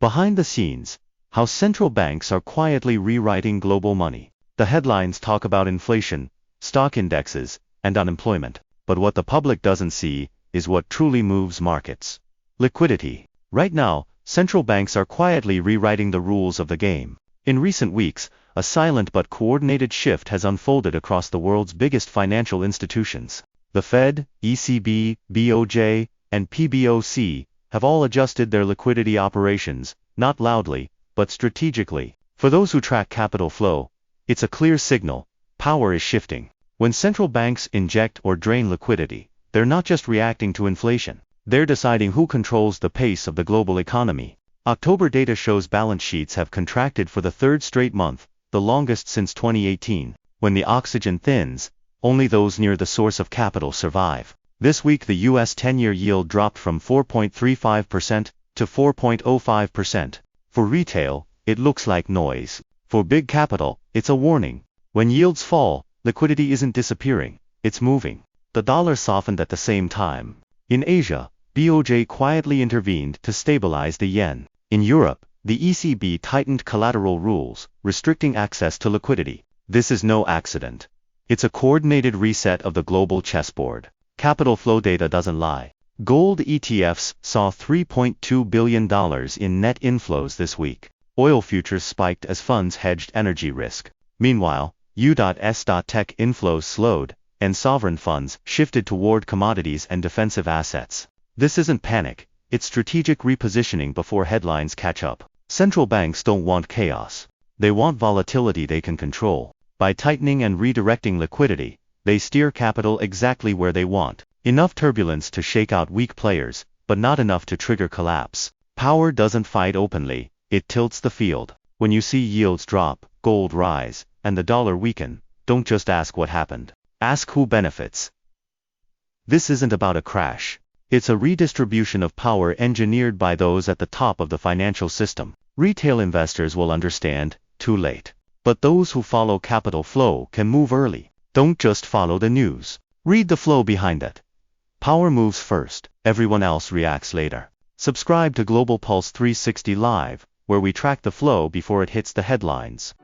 Behind the scenes, how central banks are quietly rewriting global money. The headlines talk about inflation, stock indexes, and unemployment. But what the public doesn't see is what truly moves markets. Liquidity. Right now, central banks are quietly rewriting the rules of the game. In recent weeks, a silent but coordinated shift has unfolded across the world's biggest financial institutions. The Fed, ECB, BOJ, and PBOC have all adjusted their liquidity operations, not loudly, but strategically. For those who track capital flow, it's a clear signal: power is shifting. When central banks inject or drain liquidity, they're not just reacting to inflation. They're deciding who controls the pace of the global economy. October data shows balance sheets have contracted for the third straight month, the longest since 2018. When the oxygen thins, only those near the source of capital survive. This week the US 10-year yield dropped from 4.35% to 4.05%. For retail, it looks like noise. For big capital, it's a warning. When yields fall, liquidity isn't disappearing, it's moving. The dollar softened at the same time. In Asia, BOJ quietly intervened to stabilize the yen. In Europe, the ECB tightened collateral rules, restricting access to liquidity. This is no accident. It's a coordinated reset of the global chessboard. Capital flow data doesn't lie. Gold ETFs saw $3.2 billion in net inflows this week. Oil futures spiked as funds hedged energy risk. Meanwhile, U.S.Tech inflows slowed, and sovereign funds shifted toward commodities and defensive assets. This isn't panic, it's strategic repositioning before headlines catch up. Central banks don't want chaos. They want volatility they can control. By tightening and redirecting liquidity, they steer capital exactly where they want. Enough turbulence to shake out weak players, but not enough to trigger collapse. Power doesn't fight openly, it tilts the field. When you see yields drop, gold rise, and the dollar weaken, don't just ask what happened. Ask who benefits. This isn't about a crash. It's a redistribution of power engineered by those at the top of the financial system. Retail investors will understand, too late. But those who follow capital flow can move early. Don't just follow the news. Read the flow behind it. Power moves first, everyone else reacts later. Subscribe to Global Pulse 360 Live, where we track the flow before it hits the headlines.